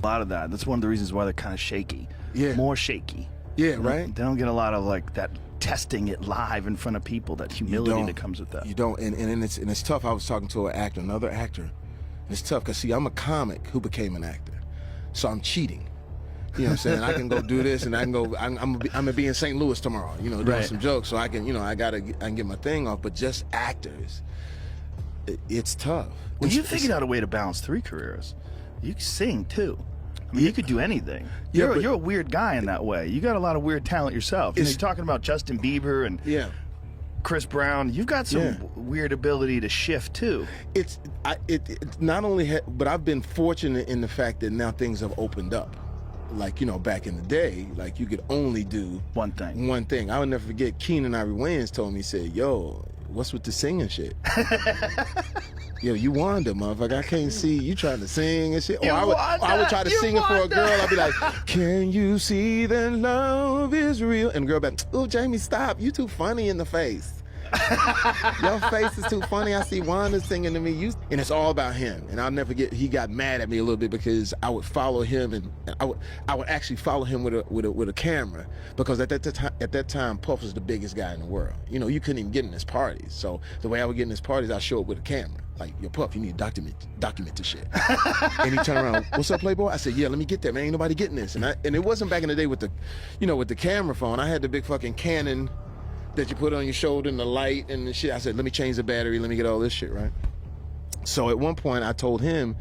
A lot of that. That's one of the reasons why they're kind of shaky. Yeah. More shaky. Yeah, right? They don't get a lot of like that testing it live in front of people, that humility that comes with that. You don't, and it's tough. I was talking to another actor, and it's tough because, see, I'm a comic who became an actor, so I'm cheating. You know what I'm saying? I can go do this, and I can go. I'm gonna be in St. Louis tomorrow. You know, doing some jokes, so I can. You know, I can get my thing off. But just actors, it's tough. Well, you figured out a way to balance 3 careers. You can sing too. I mean, you could do anything. You're a weird guy in that way. You got a lot of weird talent yourself. You're talking about Justin Bieber and Chris Brown. You've got some weird ability to shift too. It's not only, but I've been fortunate in the fact that now things have opened up. Like, you know, back in the day, like, you could only do one thing. I would never forget, Keenan Ivory Wayans told me, he said, yo, what's with the singing shit? Yo, you Wanda, motherfucker. I can't see you trying to sing and shit. Or I would try to sing it for a girl. I'd be like, can you see that love is real? And the girl be like, oh, Jamie, stop. You too funny in the face. Your face is too funny. I see Wanda singing to me. And it's all about him. And I'll never forget, he got mad at me a little bit because I would follow him, and I would actually follow him with a camera, because at that time Puff was the biggest guy in the world. You know, you couldn't even get in his parties. So the way I would get in his parties, I'd show up with a camera. Like, yo, Puff, you need to document this shit. And he turned around, what's up, Playboy? I said, yeah, let me get that, man. Ain't nobody getting this. And it wasn't back in the day with the camera phone. I had the big fucking Canon that you put on your shoulder and the light and the shit. I said, let me change the battery, let me get all this shit, right? So at one point I told him,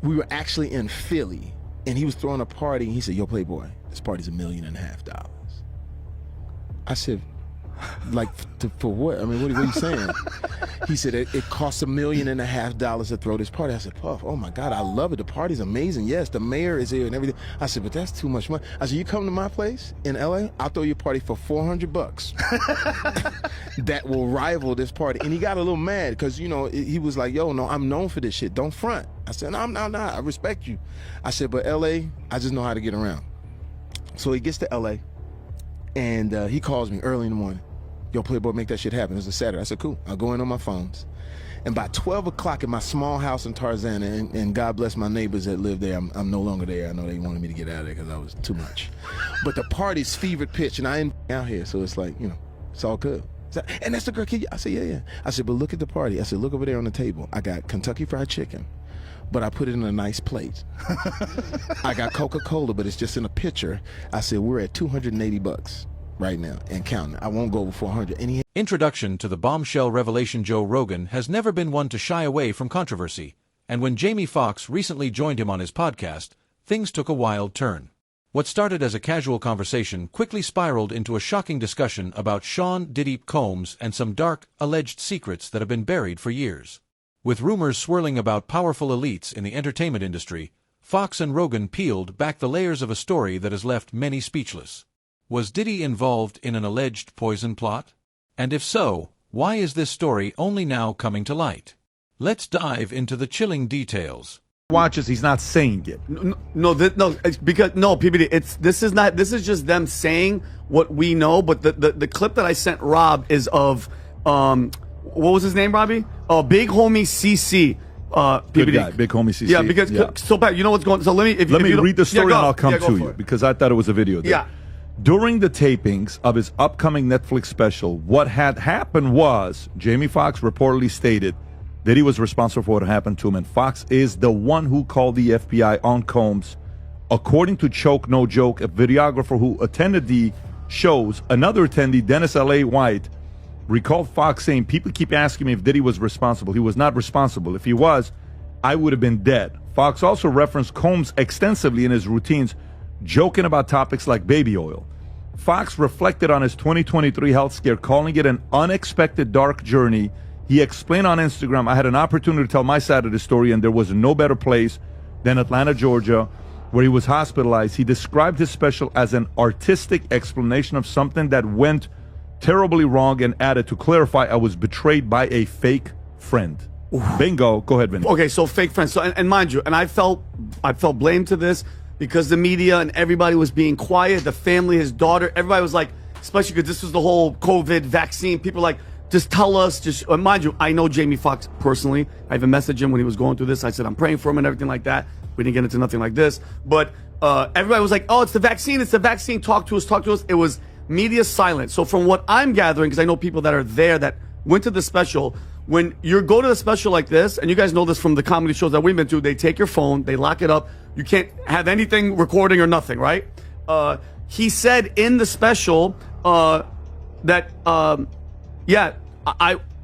we were actually in Philly, and he was throwing a party, and he said, yo, Playboy, this party's $1.5 million. I said, like, for what? I mean, what are you saying? He said, it costs $1.5 million to throw this party. I said, Puff, oh my God, I love it. The party's amazing. Yes, the mayor is here and everything. I said, but that's too much money. I said, you come to my place in LA, I'll throw you a party for $400 that will rival this party. And he got a little mad because, you know, he was like, yo, no, I'm known for this shit. Don't front. I said, no, I'm not. I respect you. I said, but LA, I just know how to get around. So he gets to LA, and he calls me early in the morning. Yo, Playboy, make that shit happen. It was a Saturday. I said, cool. I'll go in on my phones. And by 12 o'clock in my small house in Tarzana, and God bless my neighbors that live there, I'm no longer there. I know they wanted me to get out of there because I was too much. But the party's fevered pitch, and I ain't out here, so it's like, you know, it's all good. And that's the girl, I said, yeah. I said, but look at the party. I said, look over there on the table. I got Kentucky Fried Chicken, but I put it in a nice plate. I got Coca-Cola, but it's just in a pitcher. I said, we're at $280 right now and counting. I won't go over 400. And Introduction to the bombshell revelation Joe Rogan has never been one to shy away from controversy, and when Jamie Foxx recently joined him on his podcast, things took a wild turn. What started as a casual conversation quickly spiraled into a shocking discussion about Sean Diddy Combs and some dark, alleged secrets that have been buried for years. With rumors swirling about powerful elites in the entertainment industry, Foxx and Rogan peeled back the layers of a story that has left many speechless. Was Diddy involved in an alleged poison plot? And if so, why is this story only now coming to light? Let's dive into the chilling details. Watches, he's not saying it. No, it's because no, PBD. This is just them saying what we know. But the clip that I sent Rob is of what was his name, Robbie? Big homie CC. PBD. Good guy, big homie CC. Yeah, because so Pat, you know what's going. So let me read the story and I'll come to you because I thought it was a video there. Yeah. During the tapings of his upcoming Netflix special, what had happened was Jamie Foxx reportedly stated that he was responsible for what happened to him, and Foxx is the one who called the FBI on Combs. According to Choke No Joke, a videographer who attended the shows, another attendee, Dennis L.A. White, recalled Foxx saying, people keep asking me if Diddy was responsible. He was not responsible. If he was, I would have been dead. Foxx also referenced Combs extensively in his routines, joking about topics like baby oil. Foxx reflected on his 2023 health scare, calling it an unexpected dark journey. He explained on Instagram, I had an opportunity to tell my side of the story, and there was no better place than Atlanta, Georgia, where he was hospitalized. He described his special as an artistic explanation of something that went terribly wrong and added, to clarify, I was betrayed by a fake friend. Oof. Bingo. Go ahead, Vinny. Okay, so fake friends. So, and mind you, and I felt blame to this, because the media and everybody was being quiet. The family, his daughter, everybody was like, especially because this was the whole COVID vaccine. People were like, just tell us. Just mind you, I know Jamie Foxx personally. I even messaged him when he was going through this. I said I'm praying for him and everything like that. We didn't get into nothing like this, but everybody was like, "Oh, it's the vaccine. It's the vaccine. Talk to us. Talk to us." It was media silent. So from what I'm gathering, because I know people that are there that went to the special. When you go to the special like this, and you guys know this from the comedy shows that we've been to, they take your phone, they lock it up. You can't have anything recording or nothing, right? He said in the special that,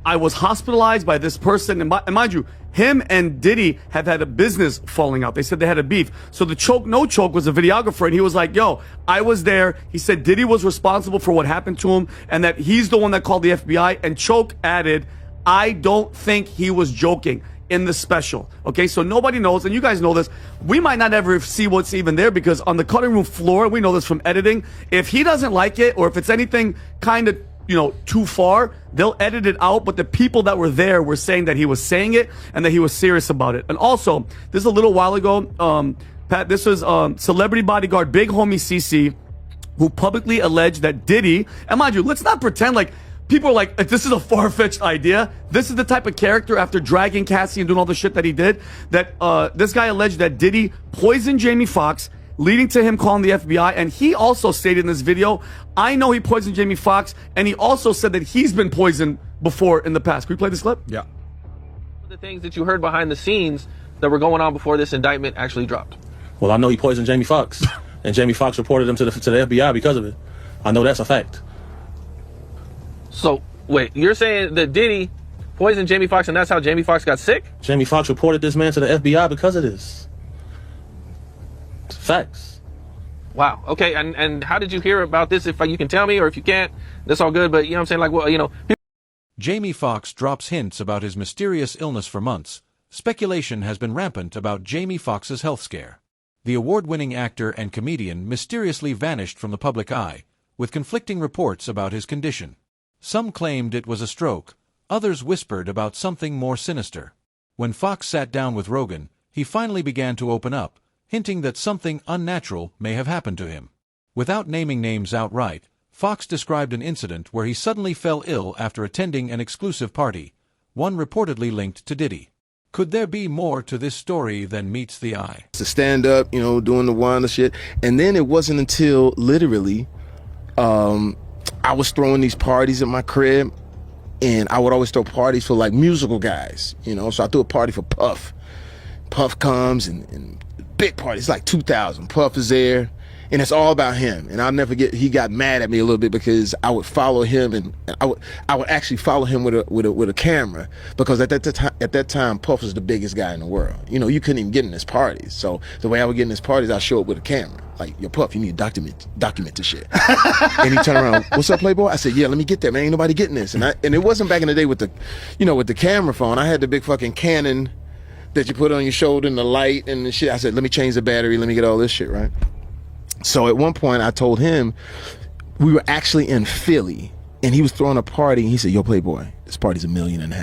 I was hospitalized by this person. And mind you, him and Diddy have had a business falling out. They said they had a beef. So the Choke No Choke was a videographer, and he was like, yo, I was there. He said Diddy was responsible for what happened to him, and that he's the one that called the FBI. And Choke added, I don't think he was joking in the special. Okay, so nobody knows, and you guys know this. We might not ever see what's even there, because on the cutting room floor, we know this from editing, if he doesn't like it, or if it's anything kind of, too far, they'll edit it out. But the people that were there were saying that he was saying it and that he was serious about it. And also, this is a little while ago, Pat, this was celebrity bodyguard Big Homie CC, who publicly alleged that Diddy, and mind you, let's not pretend like people are like, this is a far-fetched idea. This is the type of character, after dragging Cassie and doing all the shit that he did, that this guy alleged that Diddy poisoned Jamie Foxx, leading to him calling the FBI. And he also stated in this video, I know he poisoned Jamie Foxx, and he also said that he's been poisoned before in the past. Can we play this clip? Yeah. The things that you heard behind the scenes that were going on before this indictment actually dropped. Well, I know he poisoned Jamie Foxx, and Jamie Foxx reported him to the FBI because of it. I know that's a fact. So, wait, you're saying that Diddy poisoned Jamie Foxx, and that's how Jamie Foxx got sick? Jamie Foxx reported this man to the FBI because of this. It's facts. Wow. Okay, and how did you hear about this? If you can tell me, or if you can't, that's all good. But you know what I'm saying? Like, well, Jamie Foxx drops hints about his mysterious illness for months. Speculation has been rampant about Jamie Foxx's health scare. The award-winning actor and comedian mysteriously vanished from the public eye, with conflicting reports about his condition. Some claimed it was a stroke, others whispered about something more sinister. When Foxx sat down with Rogan, he finally began to open up, hinting that something unnatural may have happened to him. Without naming names outright, Foxx described an incident where he suddenly fell ill after attending an exclusive party, one reportedly linked to Diddy. Could there be more to this story than meets the eye? To stand up, doing the wine and shit. And then it wasn't until literally I was throwing these parties at my crib, and I would always throw parties for like musical guys, so I threw a party for Puff. Puff comes and big party. It's like 2,000. Puff is there, and it's all about him. And I'll never forget, he got mad at me a little bit because I would follow him, and I would actually follow him with a camera, because at that time Puff was the biggest guy in the world. You couldn't even get in his parties. So the way I would get in his parties, I'd show up with a camera. Like, yo, Puff, you need to document this shit. And he turned around, what's up, Playboy? I said, yeah, let me get that, man. Ain't nobody getting this. And it wasn't back in the day with the, with the camera phone. I had the big fucking Canon that you put on your shoulder and the light and the shit. I said, let me change the battery. Let me get all this shit, right? So at one point I told him, we were actually in Philly, and he was throwing a party, and he said, yo, Playboy, this party's $1.5 million.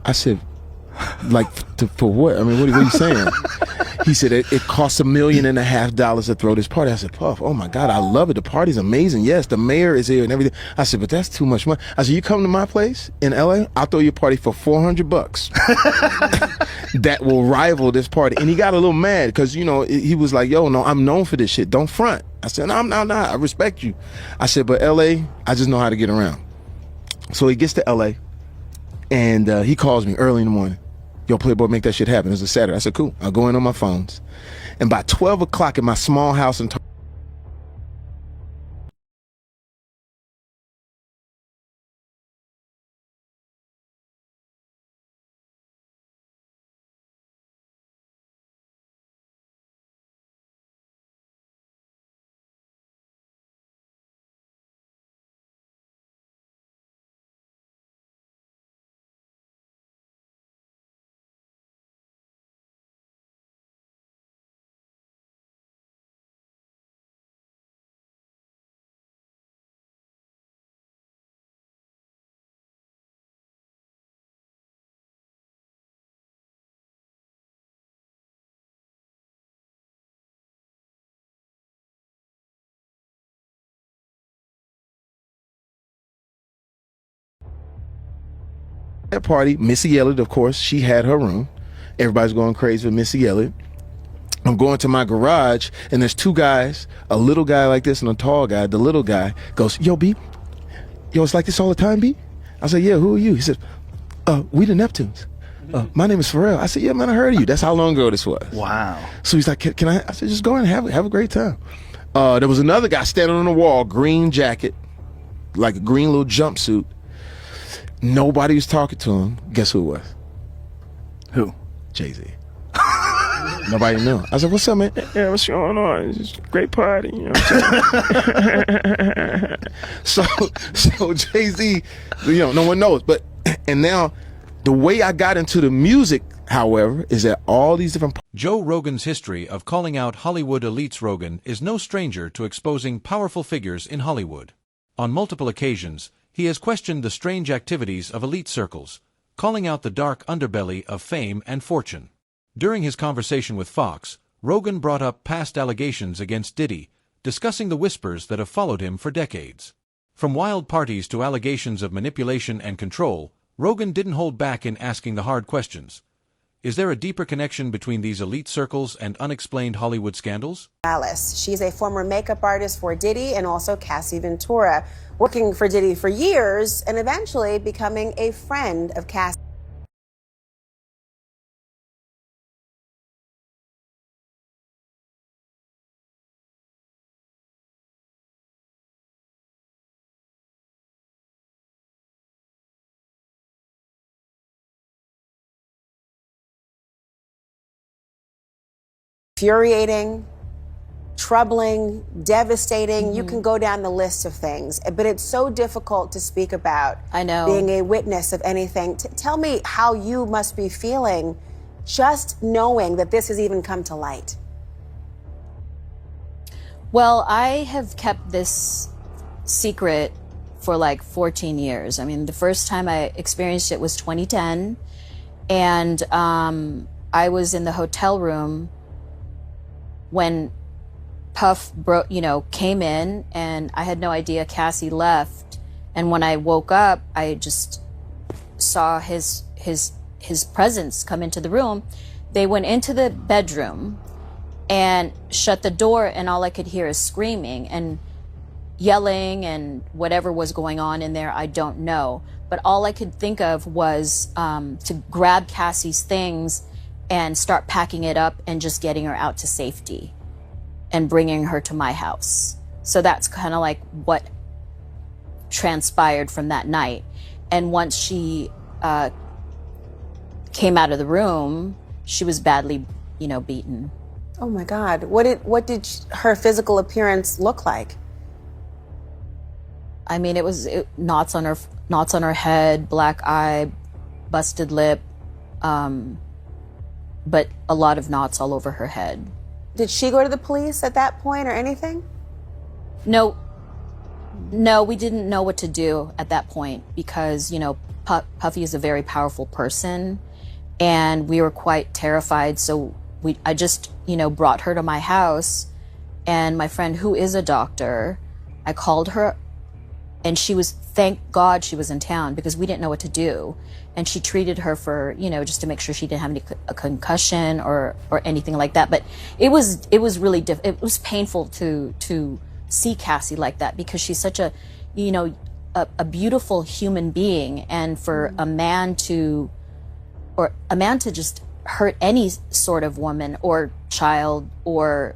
I said, like, for what? I mean, what are you saying? He said, it costs $1.5 million to throw this party. I said, Puff, oh my God, I love it. The party's amazing. Yes, the mayor is here and everything. I said, but that's too much money. I said, you come to my place in LA, I'll throw you a party for $400 that will rival this party. And he got a little mad because, he was like, yo, no, I'm known for this shit. Don't front. I said, no, I'm not. I respect you. I said, but LA, I just know how to get around. So he gets to LA, and he calls me early in the morning. Yo, Playboy, make that shit happen. It was a Saturday. I said, cool. I'll go in on my phones. And by 12 o'clock in my small house in That party, Missy Elliott, of course, she had her room. Everybody's going crazy with Missy Elliott. I'm going to my garage, and there's two guys, a little guy like this and a tall guy. The little guy goes, yo, B, yo, it's like this all the time, B? I said, yeah, who are you? He said, we the Neptunes. My name is Pharrell. I said, yeah, man, I heard of you. That's how long ago this was. Wow. So he's like, can I? I said, just go ahead and have a great time. There was another guy standing on the wall, green jacket, like a green little jumpsuit. Nobody was talking to him. Guess who it was? Who? Jay-Z. Nobody knew. I said, what's up, man? Yeah, what's going on? It's just a great party. You know what I'm saying? so Jay-Z, no one knows. But, and now, the way I got into the music, however, is that all these different... Joe Rogan's history of calling out Hollywood elites Rogan is no stranger to exposing powerful figures in Hollywood. On multiple occasions, he has questioned the strange activities of elite circles, calling out the dark underbelly of fame and fortune. During his conversation with Foxx, Rogan brought up past allegations against Diddy, discussing the whispers that have followed him for decades. From wild parties to allegations of manipulation and control, Rogan didn't hold back in asking the hard questions. Is there a deeper connection between these elite circles and unexplained Hollywood scandals? Alice. She's a former makeup artist for Diddy and also Cassie Ventura, working for Diddy for years and eventually becoming a friend of Cassie. Infuriating, troubling, devastating. You can go down the list of things, but it's so difficult to speak about. I know. Being a witness of anything. Tell me how you must be feeling just knowing that this has even come to light. Well, I have kept this secret for like 14 years. I mean, the first time I experienced it was 2010, and I was in the hotel room when Puff came in, and I had no idea Cassie left. And when I woke up, I just saw his presence come into the room. They went into the bedroom and shut the door, and all I could hear is screaming and yelling and whatever was going on in there, I don't know. But all I could think of was to grab Cassie's things and start packing it up and just getting her out to safety and bringing her to my house. So that's kind of like what transpired from that night. And once she came out of the room, she was badly, beaten. Oh my God. What did her physical appearance look like? I mean, it was knots on her head, black eye, busted lip, but a lot of knots all over her head. Did she go to the police at that point or anything? No, we didn't know what to do at that point because, Puffy is a very powerful person and we were quite terrified. So I just, brought her to my house, and my friend, who is a doctor, I called her, and thank God she was in town because we didn't know what to do. And she treated her for, just to make sure she didn't have a concussion or anything like that. But it was really it was painful to see Cassie like that because she's such a beautiful human being, and for a man to just hurt any sort of woman or child or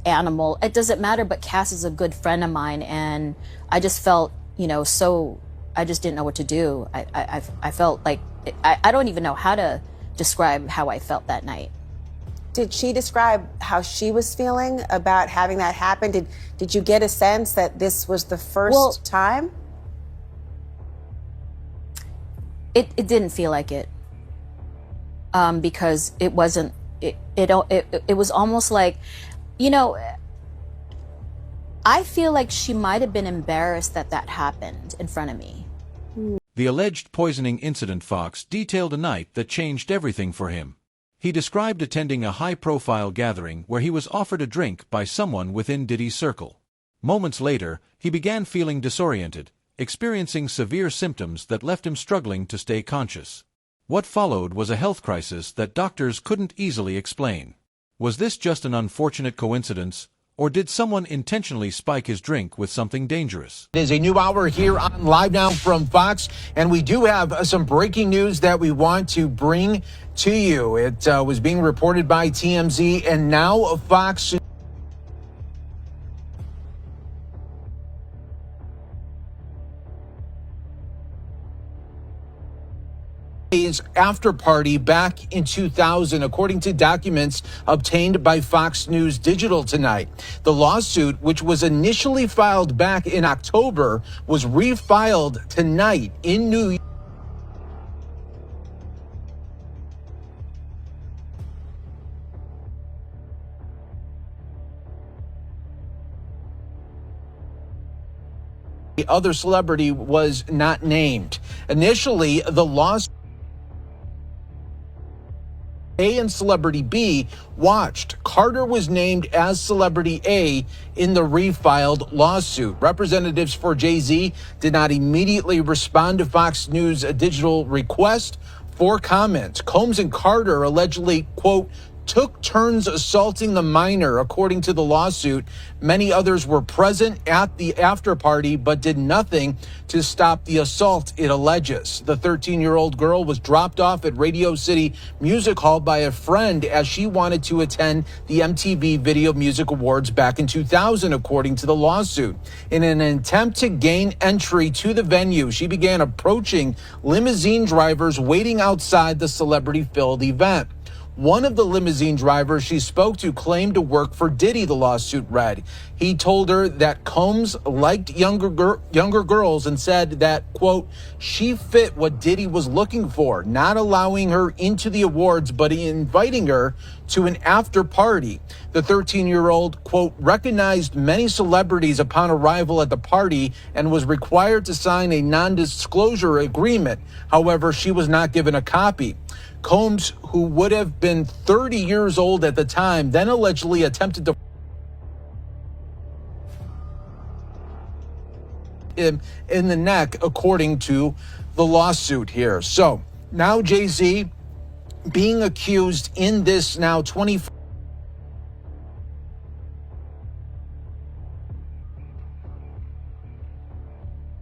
animal, it doesn't matter. But Cass is a good friend of mine, and I just felt so I just didn't know what to do. I felt like I don't even know how to describe how I felt that night. Did she describe how she was feeling about having that happen? Did you get a sense that this was the first time? It didn't feel like it, because it wasn't. It was almost like, I feel like she might have been embarrassed that happened in front of me. The alleged poisoning incident Foxx detailed a night that changed everything for him. He described attending a high-profile gathering where he was offered a drink by someone within Diddy's circle. Moments later, he began feeling disoriented, experiencing severe symptoms that left him struggling to stay conscious. What followed was a health crisis that doctors couldn't easily explain. Was this just an unfortunate coincidence, or did someone intentionally spike his drink with something dangerous? It is a new hour here on Live Now from Fox, and we do have some breaking news that we want to bring to you. It was being reported by TMZ, and now Fox after party back in 2000, according to documents obtained by Fox News Digital tonight. The lawsuit, which was initially filed back in October, was refiled tonight in New York. The other celebrity was not named. Initially, the lawsuit A and Celebrity B watched. Carter was named as Celebrity A in the refiled lawsuit. Representatives for Jay-Z did not immediately respond to Fox News Digital request for comment. Combs and Carter allegedly, quote, took turns assaulting the minor, according to the lawsuit. Many others were present at the after party, but did nothing to stop the assault, it alleges. The 13-year-old girl was dropped off at Radio City Music Hall by a friend as she wanted to attend the MTV Video Music Awards back in 2000, according to the lawsuit. In an attempt to gain entry to the venue, she began approaching limousine drivers waiting outside the celebrity-filled event. One of the limousine drivers she spoke to claimed to work for Diddy, the lawsuit read. He told her that Combs liked younger girls and said that, quote, she fit what Diddy was looking for, not allowing her into the awards, but inviting her to an after party. The 13-year-old, quote, recognized many celebrities upon arrival at the party and was required to sign a non-disclosure agreement. However, she was not given a copy. Combs, who would have been 30 years old at the time, then allegedly attempted to him in the neck, according to the lawsuit here. So now Jay-Z being accused in this now 24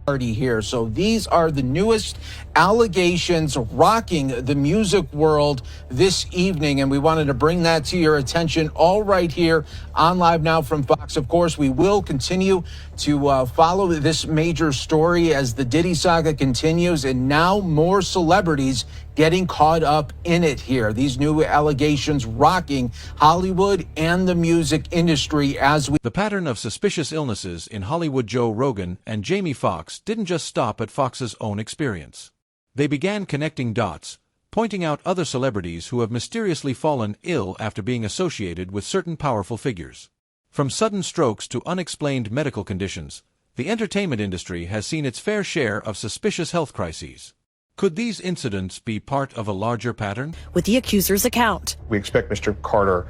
party here. So these are the newest allegations rocking the music world this evening, and we wanted to bring that to your attention all right here on Live Now from Fox. Of course, we will continue to follow this major story as the Diddy saga continues, and now more celebrities getting caught up in it here. These new allegations rocking Hollywood and the music industry as we... The pattern of suspicious illnesses in Hollywood Joe Rogan and Jamie Foxx didn't just stop at Fox's own experience. They began connecting dots, pointing out other celebrities who have mysteriously fallen ill after being associated with certain powerful figures. From sudden strokes to unexplained medical conditions, the entertainment industry has seen its fair share of suspicious health crises. Could these incidents be part of a larger pattern? With the accuser's account. We expect Mr. Carter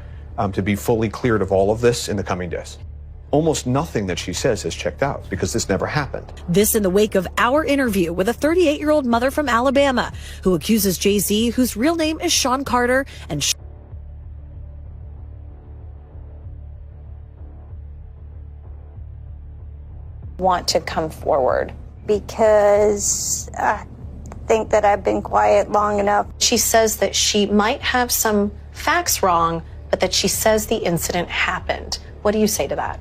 to be fully cleared of all of this in the coming days. Almost nothing that she says has checked out because this never happened. This in the wake of our interview with a 38-year-old mother from Alabama who accuses Jay-Z, whose real name is Sean Carter, and want to come forward because I think that I've been quiet long enough. She says that she might have some facts wrong, but that she says the incident happened. What do you say to that?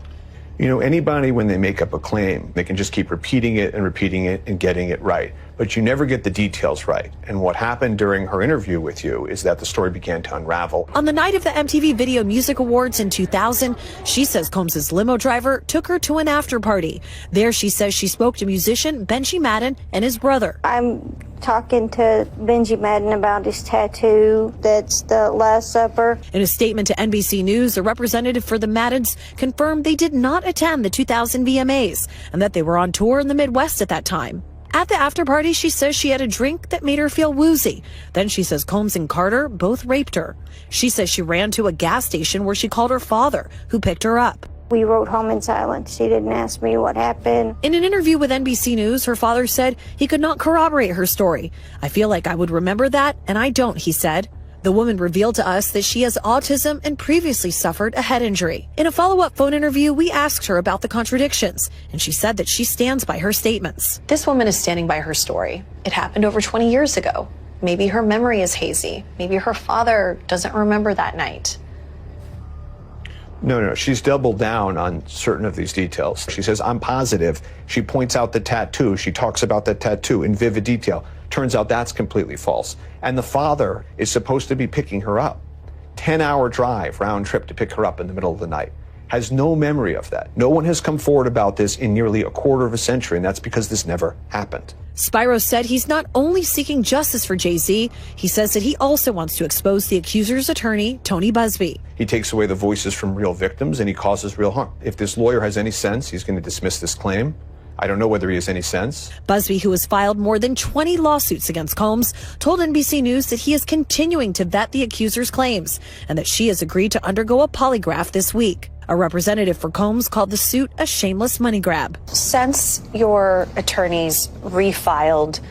You know, anybody, when they make up a claim, they can just keep repeating it and getting it right. But you never get the details right. And what happened during her interview with you is that the story began to unravel. On the night of the MTV Video Music Awards in 2000, she says Combs' limo driver took her to an after party. There she says she spoke to musician Benji Madden and his brother. I'm talking to Benji Madden about his tattoo. That's the Last Supper. In a statement to NBC News, a representative for the Maddens confirmed they did not attend the 2000 VMAs and that they were on tour in the Midwest at that time. At the after party, she says she had a drink that made her feel woozy. Then she says Combs and Carter both raped her. She says she ran to a gas station where she called her father, who picked her up. We rode home in silence. She didn't ask me what happened. In an interview with NBC News, her father said he could not corroborate her story. I feel like I would remember that, and I don't, he said. The woman revealed to us that she has autism and previously suffered a head injury. In a follow-up phone interview, we asked her about the contradictions, and she said that she stands by her statements. This woman is standing by her story. It happened over 20 years ago. Maybe her memory is hazy. Maybe her father doesn't remember that night. No, she's doubled down on certain of these details. She says, I'm positive. She points out the tattoo. She talks about that tattoo in vivid detail. Turns out that's completely false. And the father is supposed to be picking her up. 10-hour drive, round trip to pick her up in the middle of the night. Has no memory of that. No one has come forward about this in nearly a quarter of a century, and that's because this never happened. Spyro said he's not only seeking justice for Jay-Z, he says that he also wants to expose the accuser's attorney, Tony Busby. He takes away the voices from real victims and he causes real harm. If this lawyer has any sense, he's going to dismiss this claim. I don't know whether he has any sense. Busby, who has filed more than 20 lawsuits against Combs, told NBC News that he is continuing to vet the accuser's claims and that she has agreed to undergo a polygraph this week. A representative for Combs called the suit a shameless money grab. Since your attorneys refiled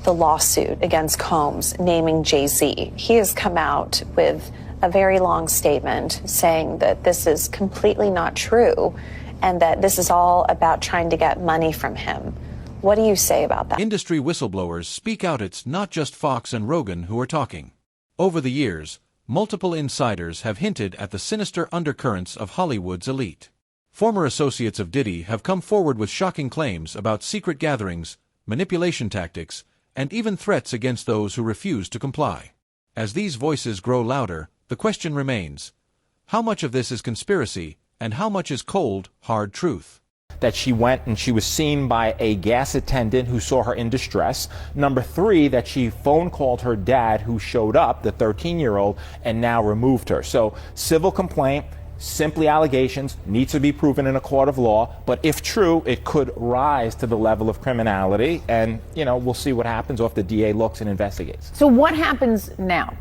the lawsuit against Combs naming Jay-Z, he has come out with a very long statement saying that this is completely not true and that this is all about trying to get money from him. What do you say about that? Industry whistleblowers speak out. It's not just Foxx and Rogan who are talking. Over the years, multiple insiders have hinted at the sinister undercurrents of Hollywood's elite. Former associates of Diddy have come forward with shocking claims about secret gatherings, manipulation tactics, and even threats against those who refuse to comply. As these voices grow louder, the question remains, how much of this is conspiracy and how much is cold, hard truth? That she went and she was seen by a gas attendant who saw her in distress. Number 3, that she phone called her dad who showed up, the 13-year-old, and now removed her. So civil complaint, simply allegations, needs to be proven in a court of law. But if true, it could rise to the level of criminality. And, we'll see what happens or if the DA looks and investigates. So what happens now?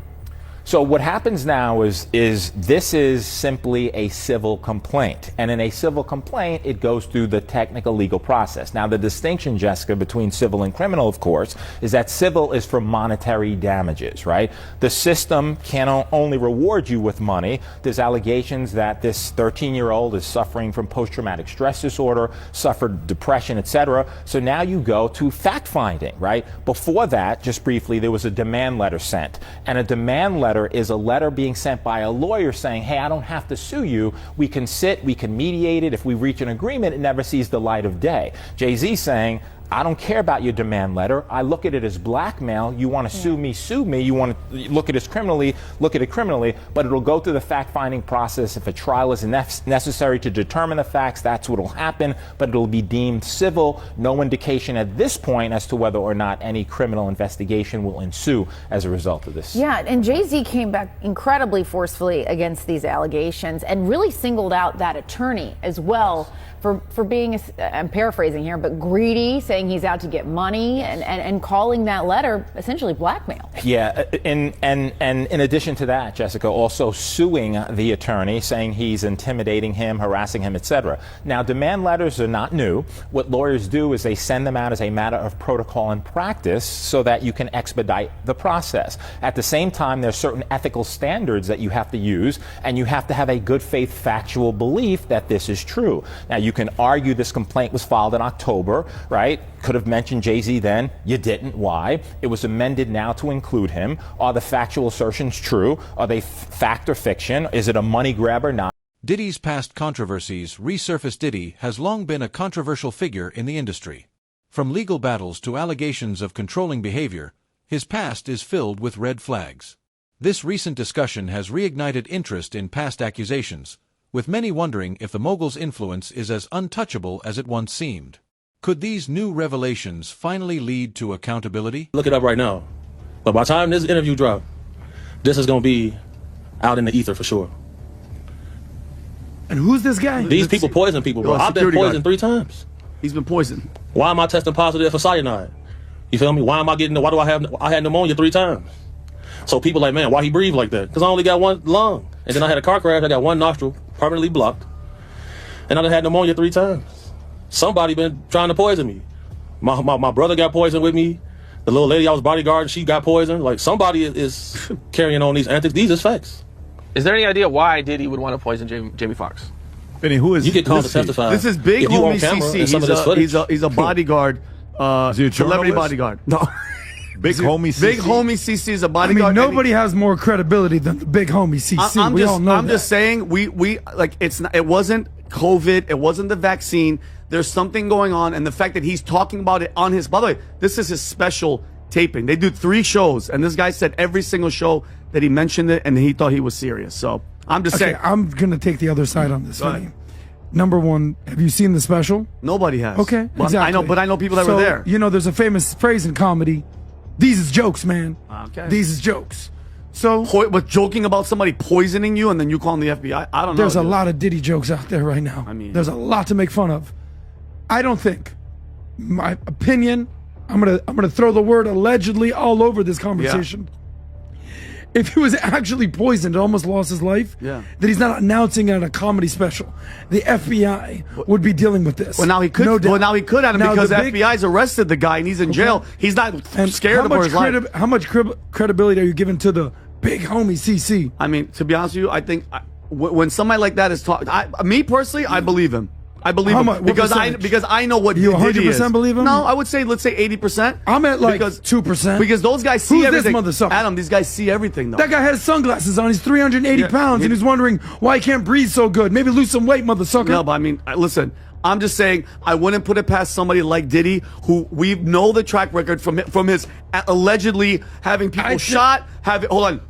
So what happens now is this is simply a civil complaint. And in a civil complaint, it goes through the technical legal process. Now, the distinction, Jessica, between civil and criminal, of course, is that civil is for monetary damages, right? The system can only reward you with money. There's allegations that this 13-year-old is suffering from post-traumatic stress disorder, suffered depression, etc. So now you go to fact-finding, right? Before that, just briefly, there was a demand letter sent. And a demand letter is a letter being sent by a lawyer saying, hey, I don't have to sue you. We can sit, we can mediate it. If we reach an agreement, it never sees the light of day. Jay-Z saying, I don't care about your demand letter. I look at it as blackmail. You want to sue me, sue me. You want to look at it criminally, look at it criminally. But it'll go through the fact-finding process. If a trial is necessary to determine the facts, that's what will happen. But it'll be deemed civil. No indication at this point as to whether or not any criminal investigation will ensue as a result of this. Yeah, and Jay-Z came back incredibly forcefully against these allegations and really singled out that attorney as well for being, I'm paraphrasing here, but greedy, saying he's out to get money and calling that letter essentially blackmail. Yeah, and in addition to that, Jessica, also suing the attorney, saying he's intimidating him, harassing him, etc. Now, demand letters are not new. What lawyers do is they send them out as a matter of protocol and practice so that you can expedite the process. At the same time, there's certain ethical standards that you have to use, and you have to have a good faith factual belief that this is true. Now, you can argue this complaint was filed in October, right? Could have mentioned Jay-Z then. You didn't. Why? It was amended now to include him. Are the factual assertions true? Are they fact or fiction? Is it a money grab or not? Diddy's past controversies resurfaced. Diddy has long been a controversial figure in the industry. From legal battles to allegations of controlling behavior, his past is filled with red flags. This recent discussion has reignited interest in past accusations, with many wondering if the mogul's influence is as untouchable as it once seemed. Could these new revelations finally lead to accountability? Look it up right now. But by the time this interview drops, this is going to be out in the ether for sure. And who's this guy? These people poison people, bro. I've been poisoned 3 times. He's been poisoned. Why am I testing positive for cyanide? You feel me? Why am I getting, why do I had pneumonia 3 times? So people like, man, why he breathe like that? Because I only got one lung. And then I had a car crash, I got one nostril permanently blocked. and I done had pneumonia 3 times. Somebody been trying to poison me. My brother got poisoned with me. The little lady I was bodyguarding, she got poisoned. Like, somebody is carrying on these antics. These is facts. Is there any idea why Diddy would want to poison Jamie Foxx? Benny, who is you get called to testify? This is big homie CC. He's a bodyguard, celebrity bodyguard. No. Big homie CC. Big homie CC is a bodyguard. I mean, nobody has more credibility than the big homie CC. I'm just saying we like it's not, it wasn't COVID, it wasn't the vaccine. There's something going on, and the fact that he's talking about it on his. By the way, this is his special taping. They do 3 shows, and this guy said every single show that he mentioned it, and he thought he was serious. So I'm just saying. I'm gonna take the other side on this. Number one, have you seen the special? Nobody has. Okay, well, exactly. I know people that were there. You know, there's a famous phrase in comedy. These is jokes, man. Okay. These is jokes. So, but joking about somebody poisoning you and then you calling the FBI, I don't know. There's a lot of Diddy jokes out there right now. I mean, there's a lot to make fun of. I don't think, my opinion, I'm gonna throw the word allegedly all over this conversation. Yeah. If he was actually poisoned and almost lost his life, that he's not announcing it at a comedy special. The FBI would be dealing with this. Well, now he could. No doubt. Well, now he could, Adam, because the FBI's arrested the guy and he's in jail. He's not scared of his life. How much credibility are you giving to the big homie CC? I mean, to be honest with you, I think when somebody like that is talking, me personally, I believe him. I believe him because I know what you 100% believe him. No, I would say let's say 80%. I'm at like 2% because those guys see everything. This motherfucker? Adam, these guys see everything though. That guy has sunglasses on. He's 380 pounds and he's wondering why he can't breathe so good. Maybe lose some weight, motherfucker. No, but I mean, listen. I'm just saying I wouldn't put it past somebody like Diddy, who we know the track record from his allegedly having people shot,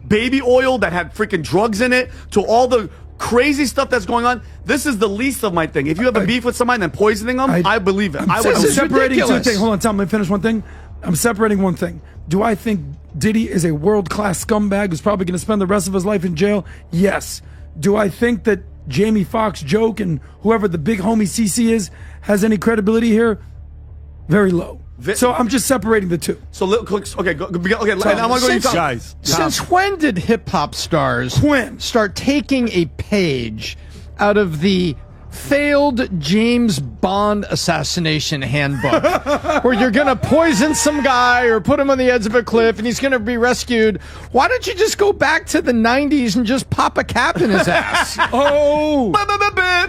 baby oil that had freaking drugs in it, to all the crazy stuff that's going on. This is the least of my thing. If you have a beef with somebody and poisoning them, I believe it. I'm separating two things. Hold on, Tom, let me finish one thing. I'm separating one thing. Do I think Diddy is a world-class scumbag who's probably going to spend the rest of his life in jail? Yes. Do I think that Jamie Foxx joke and whoever the big homie CC is has any credibility here? Very low. So I'm just separating the two. So okay. I want to go to you, guys. Since when did hip hop stars start taking a page out of the failed James Bond assassination handbook where you're gonna poison some guy or put him on the edge of a cliff and he's gonna be rescued? Why don't you just go back to the 90s and just pop a cap in his ass?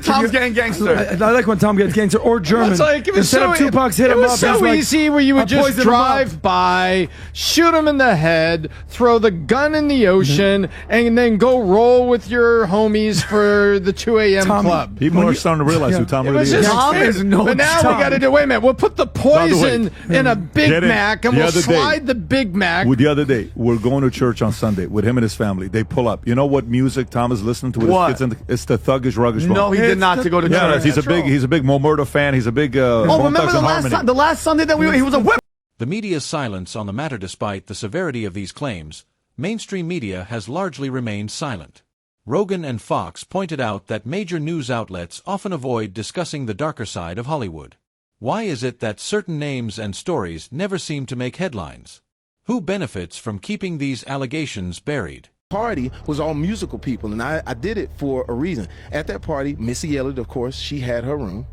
Tom's getting gangster. I like when Tom gets gangster or German. It's like, Instead of Tupac's hit him up, it was so easy where you would just drive by, shoot him in the head, throw the gun in the ocean, and then go roll with your homies for the 2 a.m. club. People are starting to realize who Tom really is. Tom is no But now we got to do. Wait a minute. We'll put the poison in a Big Mac, and we'll slide the Big Mac. The other day, we're going to church on Sunday with him and his family. They pull up. You know what music Tom is listening to? What? It's the Thuggish Ruggish. No, he did not to go to church. He's a big Mo Murda fan. He's a big. Remember the last Sunday that he was a whip. The media's silence on the matter, despite the severity of these claims, mainstream media has largely remained silent. Rogan and Fox pointed out that major news outlets often avoid discussing the darker side of Hollywood. Why is it that certain names and stories never seem to make headlines? Who benefits from keeping these allegations buried? Party was all musical people, and I did it for a reason. At that party, Missy Elliott, of course, she had her room.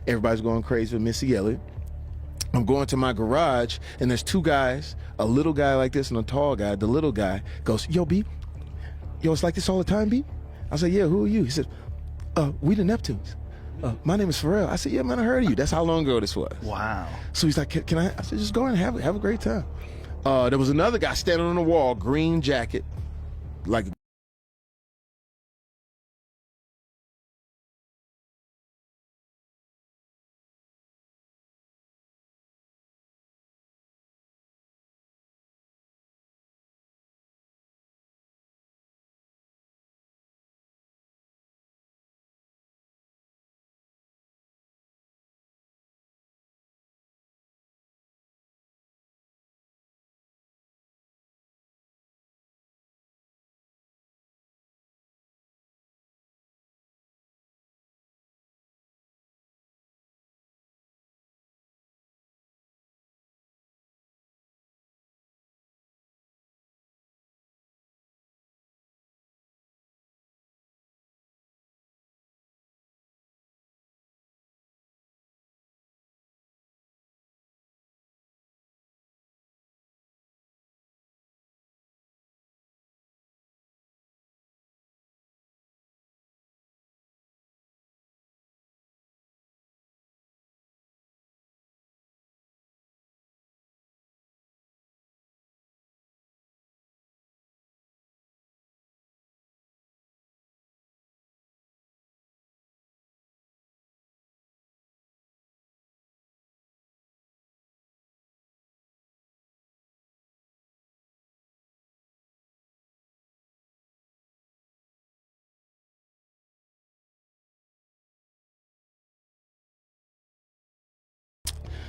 Everybody's going crazy with Missy Elliott. I'm going to my garage, and there's 2 guys, a little guy like this and a tall guy. The little guy goes, "Yo, B, it's like this all the time, B?" I said, "Yeah, who are you?" He said, "We the Neptunes. My name is Pharrell." I said, "Yeah, man, I heard of you." That's how long ago this was. Wow. So he's like, "Can I?" I said, "Just go and have a great time." There was another guy standing on the wall, green jacket, like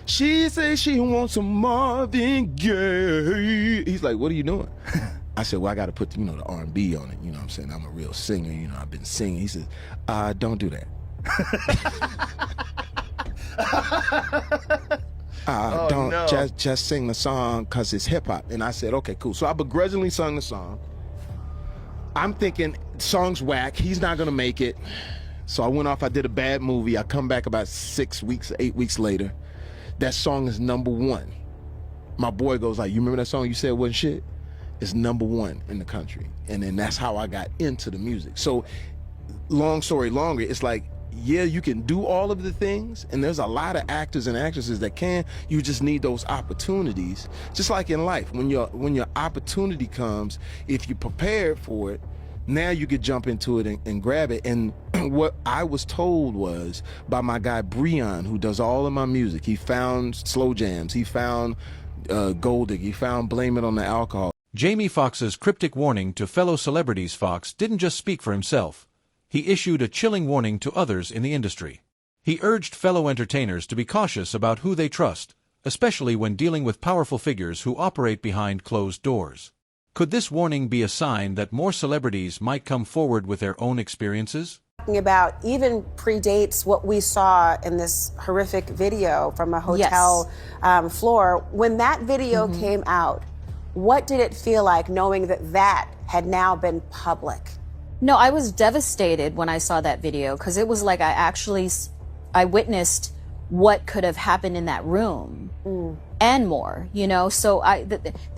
She say she wants some Marvin Gaye. He's like, what are you doing? I said, well, I got to put, the R&B on it. You know what I'm saying? I'm a real singer. I've been singing. He says, don't do that. Just sing the song because it's hip hop. And I said, okay, cool. So I begrudgingly sung the song. I'm thinking, song's whack. He's not going to make it. So I went off. I did a bad movie. I come back about 8 weeks later. That song is #1. My boy goes like, you remember that song you said wasn't shit? It's #1 in the country. And then that's how I got into the music. So long story longer, it's like, yeah, you can do all of the things, and there's a lot of actors and actresses that can. You just need those opportunities. Just like in life, when your opportunity comes, if you're prepared for it, now you could jump into it and grab it. And what I was told was by my guy Breon, who does all of my music. He found slow jams. He found Gold Digger. He found Blame It on the Alcohol. Jamie Foxx's cryptic warning to fellow celebrities. Foxx didn't just speak for himself. He issued a chilling warning to others in the industry. He urged fellow entertainers to be cautious about who they trust, especially when dealing with powerful figures who operate behind closed doors. Could this warning be a sign that more celebrities might come forward with their own experiences? Talking about even predates what we saw in this horrific video from a hotel floor. When that video came out, what did it feel like knowing that had now been public? No, I was devastated when I saw that video because it was like I witnessed what could have happened in that room and more, So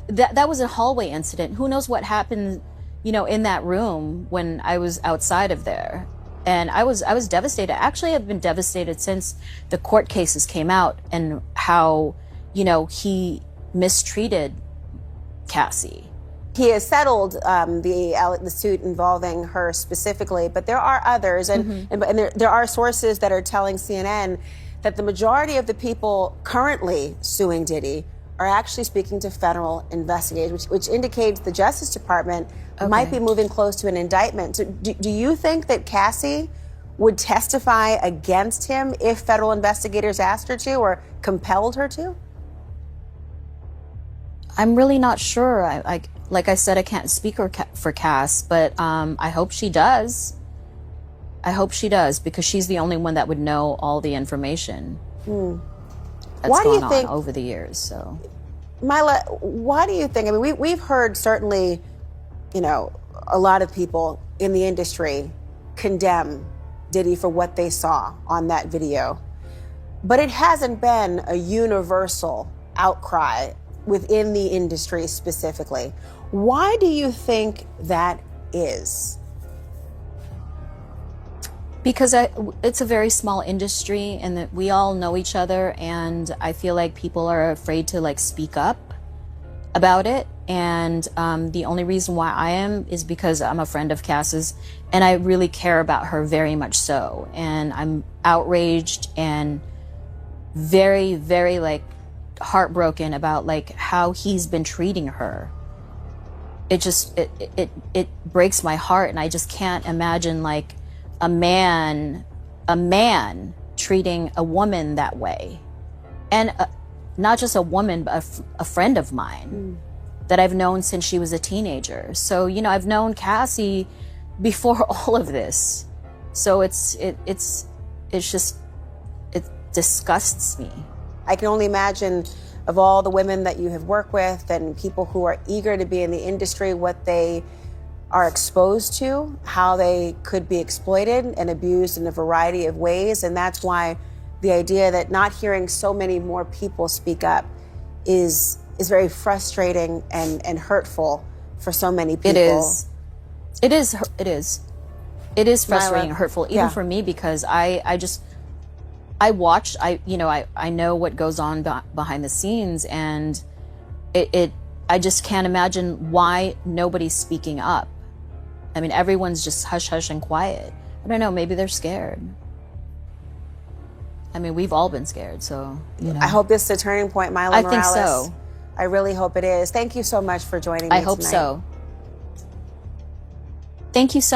that was a hallway incident. Who knows what happened, in that room when I was outside of there. And I was devastated. Actually, I've been devastated since the court cases came out and how, he mistreated Cassie. He has settled the suit involving her specifically, but there are others, and there are sources that are telling CNN that the majority of the people currently suing Diddy are actually speaking to federal investigators, which indicates the Justice Department might be moving close to an indictment. So do you think that Cassie would testify against him if federal investigators asked her to or compelled her to? I'm really not sure. Like I said, I can't speak for Cass, but I hope she does. I hope she does because she's the only one that would know all the information that's gone on over the years. So, Mila, why do you think? I mean, we've heard certainly, a lot of people in the industry condemn Diddy for what they saw on that video, but it hasn't been a universal outcry within the industry specifically. Why do you think that is? Because it's a very small industry and that we all know each other, and I feel like people are afraid to speak up about it. And the only reason why I am is because I'm a friend of Cass's and I really care about her very much so. And I'm outraged and very, very heartbroken about how he's been treating her. It just it breaks my heart, and I just can't imagine a man treating a woman that way, and not just a woman but a friend of mine that I've known since she was a teenager. So I've known Cassie before all of this, so it disgusts me. I can only imagine of all the women that you have worked with and people who are eager to be in the industry, what they are exposed to, how they could be exploited and abused in a variety of ways. And that's why the idea that not hearing so many more people speak up is very frustrating and hurtful for so many people. It is frustrating and hurtful, even for me, because I watch, I know what goes on behind the scenes, and I just can't imagine why nobody's speaking up. I mean, everyone's just hush hush and quiet. I don't know, maybe they're scared. I mean, we've all been scared, so, I hope this is a turning point, Mila Morales. I think so. I really hope it is. Thank you so much for joining me tonight. I hope so. Thank you so much.